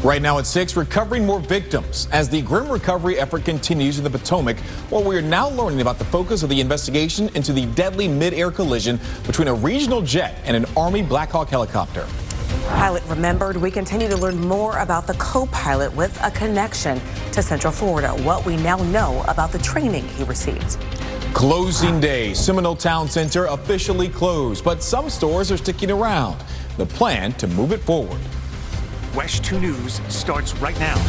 Right now at 6, recovering more victims as the grim recovery effort continues in the Potomac, where we are now learning about the focus of the investigation into the deadly mid-air collision between a regional jet and an Army Black Hawk helicopter. Pilot remembered. We continue to learn more about the co-pilot with a connection to Central Florida, what we now know about the training he received. Closing day. Seminole Town Center officially closed, but some stores are sticking around. The plan to move it forward. WESH 2 News starts right now.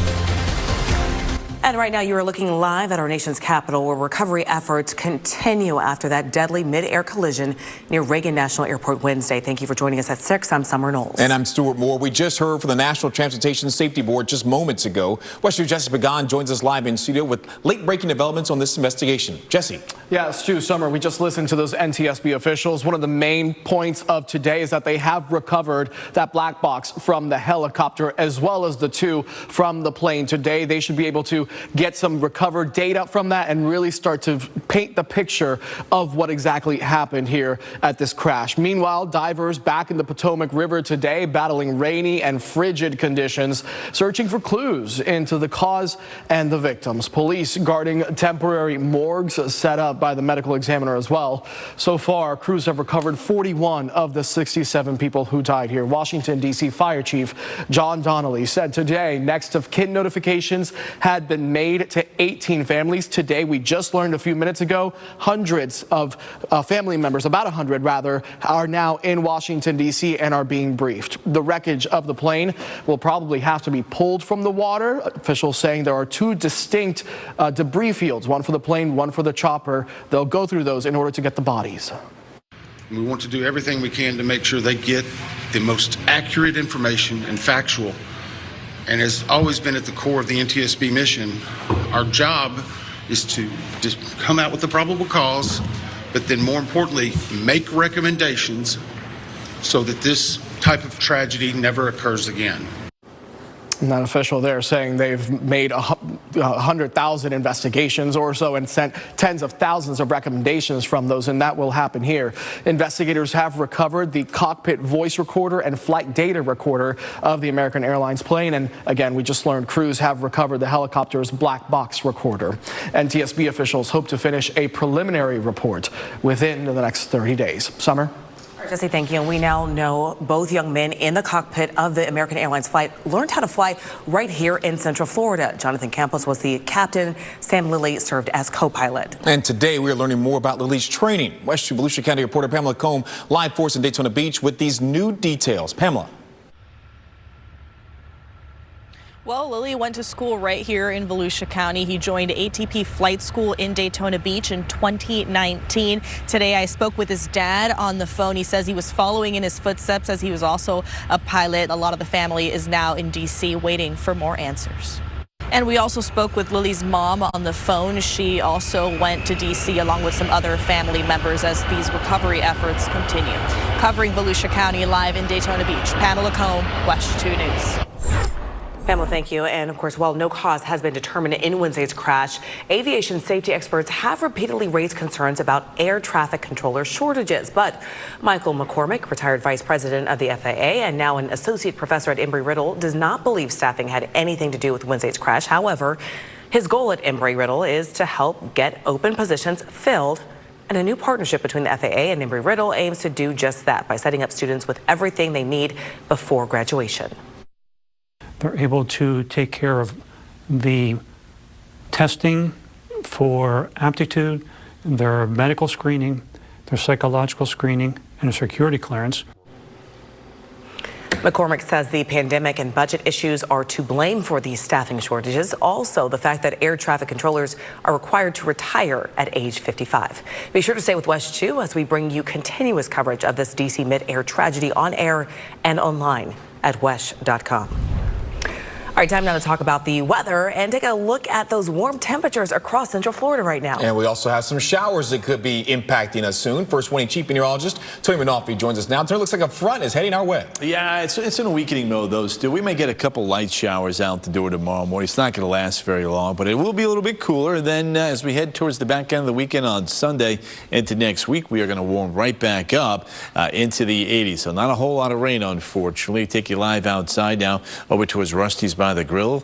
And right now you are looking live at our nation's capital, where recovery efforts continue after that deadly mid-air collision near Reagan National Airport Wednesday. Thank you for joining us at 6. I'm Summer Knowles. And I'm Stuart Moore. We just heard from the National Transportation Safety Board just moments ago. WESH News' Jesse Pagan joins us live in studio with late-breaking developments on this investigation. Jesse. Yeah, Stu, Summer, we just listened to those NTSB officials. One of the main points of today is that they have recovered that black box from the helicopter as well as the 2 from the plane. Today, they should be able to get some recovered data from that and really start to paint the picture of what exactly happened here at this crash. Meanwhile, divers back in the Potomac River today battling rainy and frigid conditions, searching for clues into the cause and the victims. Police guarding temporary morgues set up by the medical examiner as well. So far, crews have recovered 41 of the 67 people who died here. Washington, D.C. Fire Chief John Donnelly said today next of kin notifications had been made to 18 families. Today, we just learned a few minutes ago, hundreds of family members, about 100 rather, are now in Washington, D.C. and are being briefed. The wreckage of the plane will probably have to be pulled from the water. Officials saying there are 2 distinct debris fields, one for the plane, one for the chopper. They'll go through those in order to get the bodies. We want to do everything we can to make sure they get the most accurate information and factual. And has always been at the core of the NTSB mission. Our job is to just come out with the probable cause, but then more importantly, make recommendations so that this type of tragedy never occurs again. And that official there saying they've made 100,000 investigations or so and sent tens of thousands of recommendations from those, and that will happen here. Investigators have recovered the cockpit voice recorder and flight data recorder of the American Airlines plane. And again, we just learned crews have recovered the helicopter's black box recorder. NTSB officials hope to finish a preliminary report within the next 30 days. Summer? Jesse, thank you. And we now know both young men in the cockpit of the American Airlines flight learned how to fly right here in Central Florida. Jonathan Campos was the captain. Sam Lilly served as co-pilot. And today we are learning more about Lily's training. WESH Volusia County reporter Pamela Combe live for us in Daytona Beach with these new details. Pamela. Well, Lilly went to school right here in Volusia County. He joined ATP Flight School in Daytona Beach in 2019. Today, I spoke with his dad on the phone. He says he was following in his footsteps as he was also a pilot. A lot of the family is now in D.C. waiting for more answers. And we also spoke with Lily's mom on the phone. She also went to D.C. along with some other family members as these recovery efforts continue. Covering Volusia County live in Daytona Beach, Pamela Combe, WESH 2 News. Pamela, thank you. And of course, while no cause has been determined in Wednesday's crash, aviation safety experts have repeatedly raised concerns about air traffic controller shortages. But Michael McCormick, retired vice president of the FAA and now an associate professor at Embry-Riddle, does not believe staffing had anything to do with Wednesday's crash. However, his goal at Embry-Riddle is to help get open positions filled. And a new partnership between the FAA and Embry-Riddle aims to do just that by setting up students with everything they need before graduation. They're able to take care of the testing for aptitude, their medical screening, their psychological screening, and a security clearance. McCormick says the pandemic and budget issues are to blame for these staffing shortages. Also, the fact that air traffic controllers are required to retire at age 55. Be sure to stay with WESH 2 as we bring you continuous coverage of this D.C. mid-air tragedy on air and online at WESH.com. All right, time now to talk about the weather and take a look at those warm temperatures across Central Florida right now. And we also have some showers that could be impacting us soon. First Warning Chief Meteorologist Tony Manolfi joins us now. Tony, looks like a front is heading our way. Yeah, it's in a weakening mode, though, Stu. We may get a couple light showers out the door tomorrow morning. It's not going to last very long, but it will be a little bit cooler. Then as we head towards the back end of the weekend on Sunday into next week, we are going to warm right back up into the 80s. So not a whole lot of rain, unfortunately. Take you live outside now over towards Rusty's by by the grill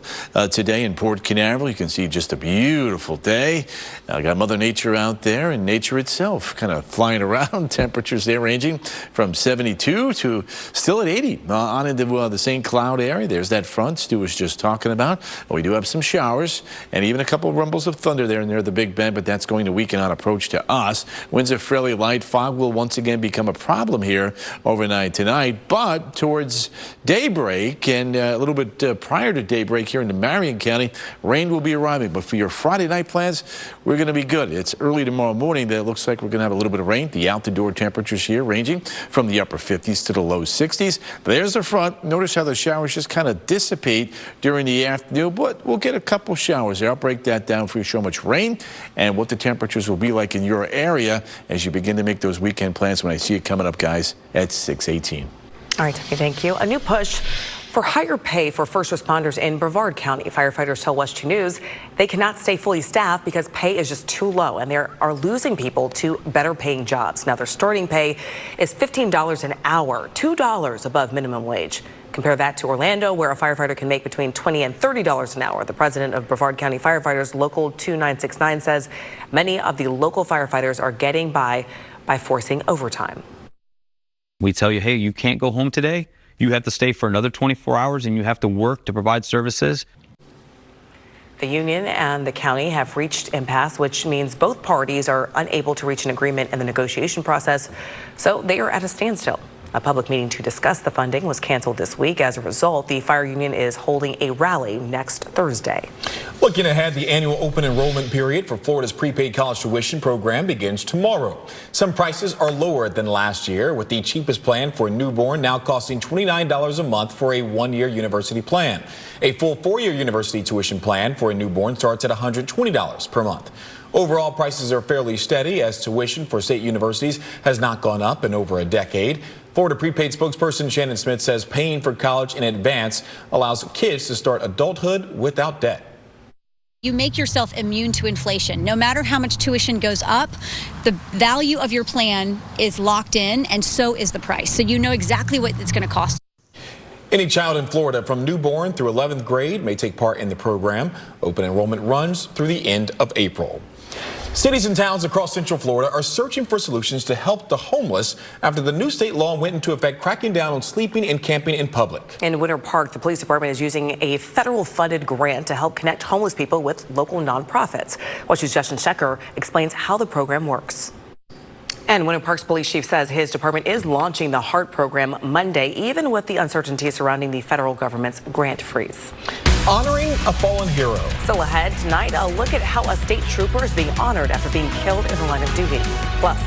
today in Port Canaveral. You can see just a beautiful day. Got Mother Nature out there and nature itself kind of flying around. Temperatures there ranging from 72 to still at 80 on into the St. Cloud area. There's that front Stu was just talking about. We do have some showers and even a couple of rumbles of thunder there near the Big Bend, but that's going to weaken on approach to us. Winds are fairly light. Fog will once again become a problem here overnight tonight, but towards daybreak and a little bit prior to daybreak here into Marion County, rain will be arriving. But for your Friday night plans, we're going to be good. It's early tomorrow morning that it looks like we're going to have a little bit of rain. The out-the-door temperatures here ranging from the upper 50s to the low 60s. There's the front. Notice how the showers just kind of dissipate during the afternoon, but we'll get a couple showers there. I'll break that down for you, show how much rain and what the temperatures will be like in your area as you begin to make those weekend plans when I see you coming up, guys, at 6:18. All right, Tony, thank you. A new push for higher pay for first responders in Brevard County. Firefighters tell WESH 2 News they cannot stay fully staffed because pay is just too low, and they are losing people to better paying jobs. Now, their starting pay is $15 an hour, $2 above minimum wage. Compare that to Orlando, where a firefighter can make between $20 and $30 an hour. The president of Brevard County Firefighters, Local 2969, says many of the local firefighters are getting by forcing overtime. We tell you, hey, you can't go home today. You have to stay for another 24 hours and you have to work to provide services. The union and the county have reached impasse, which means both parties are unable to reach an agreement in the negotiation process, so they are at a standstill. A public meeting to discuss the funding was canceled this week. As a result, the fire union is holding a rally next Thursday. Looking ahead, the annual open enrollment period for Florida's prepaid college tuition program begins tomorrow. Some prices are lower than last year, with the cheapest plan for a newborn now costing $29 a month for a one-year university plan. A full four-year university tuition plan for a newborn starts at $120 per month. Overall, prices are fairly steady as tuition for state universities has not gone up in over a decade. Florida prepaid spokesperson Shannon Smith says paying for college in advance allows kids to start adulthood without debt. You make yourself immune to inflation. No matter how much tuition goes up, the value of your plan is locked in, and so is the price. So you know exactly what it's going to cost. Any child in Florida from newborn through 11th grade may take part in the program. Open enrollment runs through the end of April. Cities and towns across Central Florida are searching for solutions to help the homeless after the new state law went into effect cracking down on sleeping and camping in public. In Winter Park, the police department is using a federal funded grant to help connect homeless people with local nonprofits. WESH's Justin Shecker explains how the program works. And Winter Park's police chief says his department is launching the HEART program Monday, even with the uncertainty surrounding the federal government's grant freeze. Honoring a fallen hero. Still ahead tonight, a look at how a state trooper is being honored after being killed in the line of duty. Plus,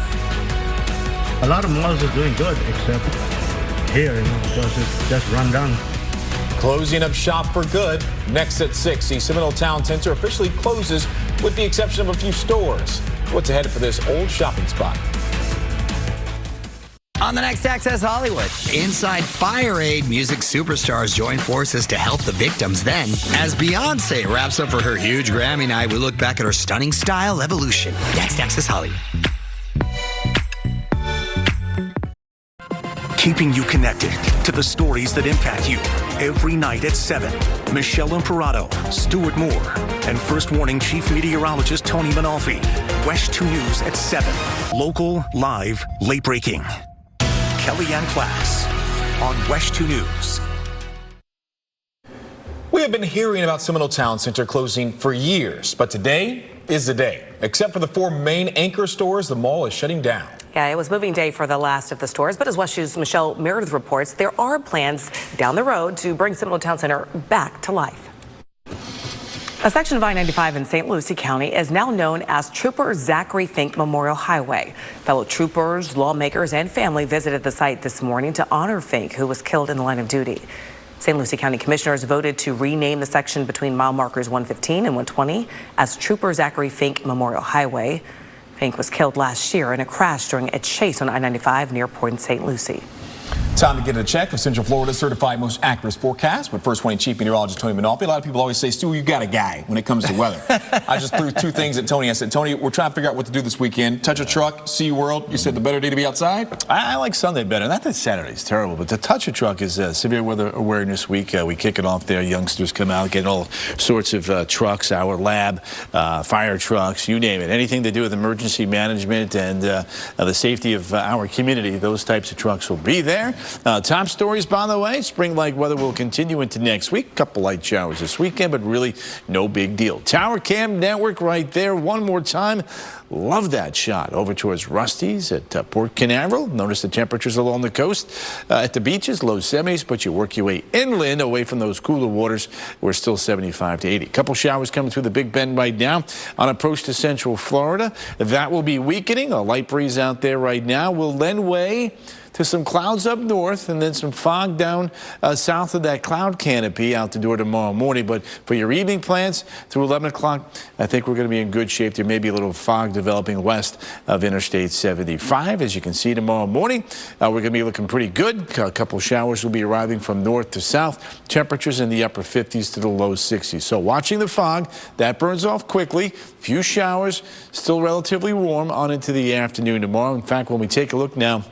a lot of malls are doing good, except here, because it's just run down. Closing up shop for good. Next at 6, the Seminole Town Center officially closes with the exception of a few stores. What's ahead for this old shopping spot? On the next Access Hollywood, inside Fire Aid, music superstars join forces to help the victims. Then, as Beyonce wraps up for her huge Grammy night, we look back at her stunning style evolution. Next Access Hollywood. Keeping you connected to the stories that impact you. Every night at 7, Michelle Imperato, Stuart Moore, and First Warning Chief Meteorologist Tony Manalfi. WESH 2 News at 7. Local, live, late breaking. Kellyanne Class on WESH 2 News. We have been hearing about Seminole Town Center closing for years, but today is the day. Except for the 4 main anchor stores, the mall is shutting down. yeah, it was moving day for the last of the stores, but as WESH's Michelle Meredith reports, there are plans down the road to bring Seminole Town Center back to life. A section of I-95 in St. Lucie County is now known as Trooper Zachary Fink Memorial Highway. Fellow troopers, lawmakers, and family visited the site this morning to honor Fink, who was killed in the line of duty. St. Lucie County commissioners voted to rename the section between mile markers 115 and 120 as Trooper Zachary Fink Memorial Highway. Fink was killed last year in a crash during a chase on I-95 near Port St. Lucie. Time to get a check of Central Florida's certified most accurate forecast. But first, Chief Meteorologist Tony Manalfi. A lot of people always say, Stu, you got a guy when it comes to weather. I just threw two things at Tony. I said, Tony, we're trying to figure out what to do this weekend. Touch a truck, SeaWorld. You said the better day to be outside? I like Sunday better. Not that Saturday's terrible, but the Touch a Truck is Severe Weather Awareness Week. We kick it off there. Youngsters come out, get all sorts of trucks, our lab, fire trucks, you name it. Anything to do with emergency management and the safety of our community, those types of trucks will be there. Top stories, by the way, spring-like weather will continue into next week. Couple light showers this weekend, but really no big deal. Tower Cam Network right there. One more time. Love that shot over towards Rusty's at Port Canaveral. Notice the temperatures along the coast. At the beaches, low 70s, but you work your way inland away from those cooler waters. We're still 75 to 80. Couple showers coming through the Big Bend right now on approach to Central Florida. That will be weakening. A light breeze out there right now will lend way to some clouds up north and then some fog down south of that cloud canopy out the door tomorrow morning. But for your evening plans through 11 o'clock, I think we're going to be in good shape. There may be a little fog developing west of Interstate 75. As you can see tomorrow morning, we're going to be looking pretty good. A couple showers will be arriving from north to south. Temperatures in the upper 50s to the low 60s. So watching the fog, that burns off quickly. Few showers, still relatively warm on into the afternoon tomorrow. In fact, when we take a look now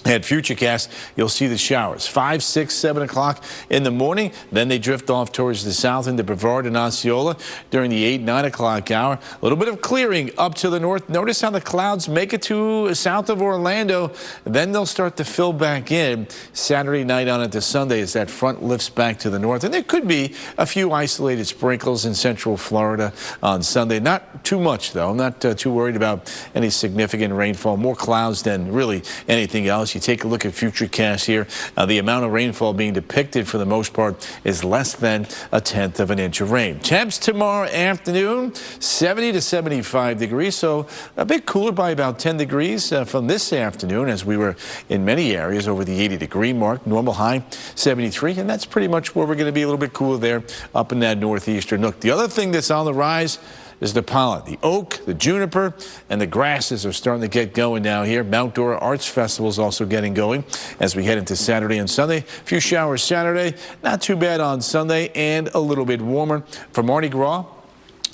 at Futurecast, you'll see the showers 5, 6, 7 o'clock in the morning. Then they drift off towards the south into Brevard and Osceola during the 8, 9 o'clock hour. A little bit of clearing up to the north. Notice how the clouds make it to south of Orlando. Then they'll start to fill back in Saturday night on into Sunday as that front lifts back to the north. And there could be a few isolated sprinkles in Central Florida on Sunday. Not too much, though. I'm not too worried about any significant rainfall. More clouds than really anything else. You take a look at Futurecast here. The amount of rainfall being depicted for the most part is less than 1/10 of an inch of rain. Temps tomorrow afternoon, 70 to 75 degrees. So a bit cooler by about 10 degrees from this afternoon as we were in many areas over the 80-degree mark. Normal high 73, and that's pretty much where we're going to be a little bit cooler there up in that northeastern nook. The other thing that's on the rise is the pollen. The oak, the juniper, and the grasses are starting to get going now here. Mount Dora Arts Festival is also getting going as we head into Saturday and Sunday. A few showers Saturday, not too bad on Sunday, and a little bit warmer. For Mardi Gras,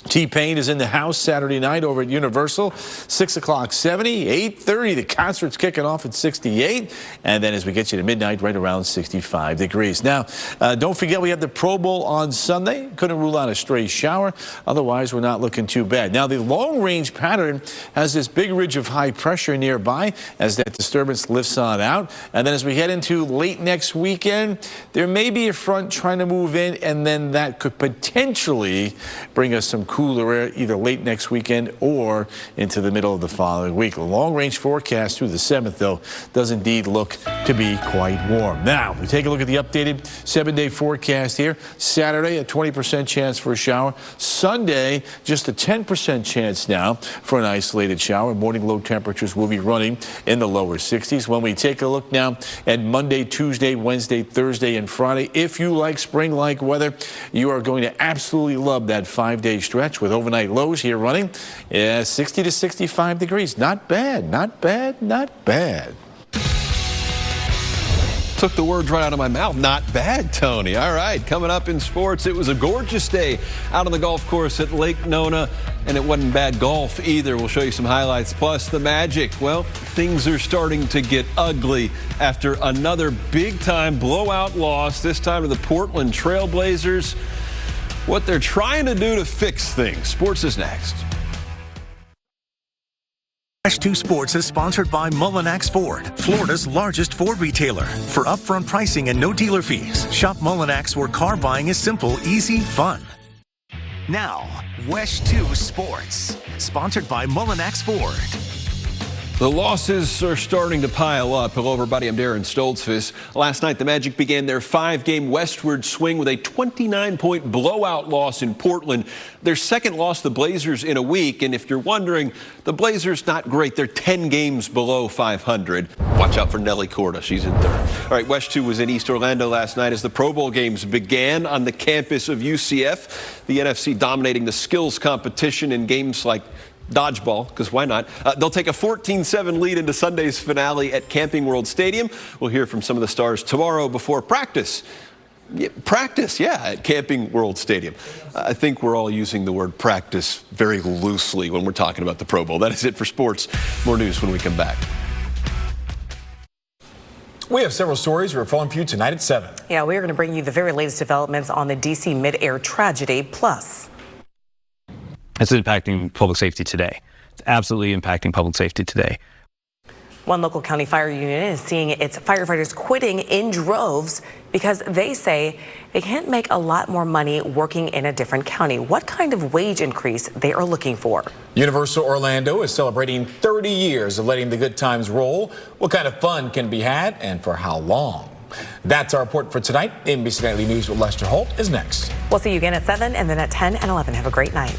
T-Pain is in the house Saturday night over at Universal. 6 o'clock, 70, 8:30. The concert's kicking off at 68. And then as we get you to midnight, right around 65 degrees. Now, don't forget we have the Pro Bowl on Sunday. Couldn't rule out a stray shower. Otherwise, we're not looking too bad. Now, the long-range pattern has this big ridge of high pressure nearby as that disturbance lifts on out. And then as we head into late next weekend, there may be a front trying to move in, and then that could potentially bring us some cooler air either late next weekend or into the middle of the following week. A long-range forecast through the 7th, though, does indeed look to be quite warm. Now, we take a look at the updated 7-day forecast here. Saturday, a 20% chance for a shower. Sunday, just a 10% chance now for an isolated shower. Morning low temperatures will be running in the lower 60s. When we take a look now at Monday, Tuesday, Wednesday, Thursday, and Friday, if you like spring-like weather, you are going to absolutely love that 5-day stretch with overnight lows here running 60 to 65 degrees. Not bad, not bad, not bad. Took the words right out of my mouth. Not bad, Tony. All right, coming up in sports, it was a gorgeous day out on the golf course at Lake Nona, and it wasn't bad golf either. We'll show you some highlights. Plus, the Magic. Well, things are starting to get ugly after another big-time blowout loss, this time to the Portland Trail Blazers. What they're trying to do to fix things. Sports is next. WESH 2 Sports is sponsored by Mullinax Ford, Florida's largest Ford retailer. For upfront pricing and no dealer fees, shop Mullinax where car buying is simple, easy, fun. Now, WESH 2 Sports, sponsored by Mullinax Ford. The losses are starting to pile up. Hello, everybody. I'm Darren Stoltzfus. Last night, the Magic began their 5-game westward swing with a 29-point blowout loss in Portland. Their second loss to the Blazers in a week. And if you're wondering, the Blazers not great. They're 10 games below 500. Watch out for Nelly Corda. She's in third. All right, WESH 2 was in East Orlando last night as the Pro Bowl games began on the campus of UCF. The NFC dominating the skills competition in games like dodgeball, because why not? They'll take a 14-7 lead into Sunday's finale at Camping World Stadium. We'll hear from some of the stars tomorrow before practice. At Camping World Stadium. I think we're all using the word practice very loosely when we're talking about the Pro Bowl. That is it for sports. More news when we come back. We have several stories we're following for you tonight at 7. Yeah, we are going to bring you the very latest developments on the D.C. mid-air tragedy. Plus, it's impacting public safety today. It's absolutely impacting public safety today. one local county fire union is seeing its firefighters quitting in droves because they say they can't make a lot more money working in a different county. What kind of wage increase they are looking for? Universal Orlando is celebrating 30 years of letting the good times roll. What kind of fun can be had and for how long? That's our report for tonight. NBC Nightly News with Lester Holt is next. We'll see you again at 7 and then at 10 and 11. Have a great night.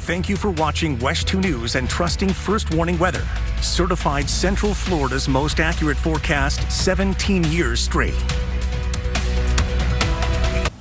Thank you for watching WESH 2 News and trusting First Warning Weather. Certified Central Florida's most accurate forecast 17 years straight.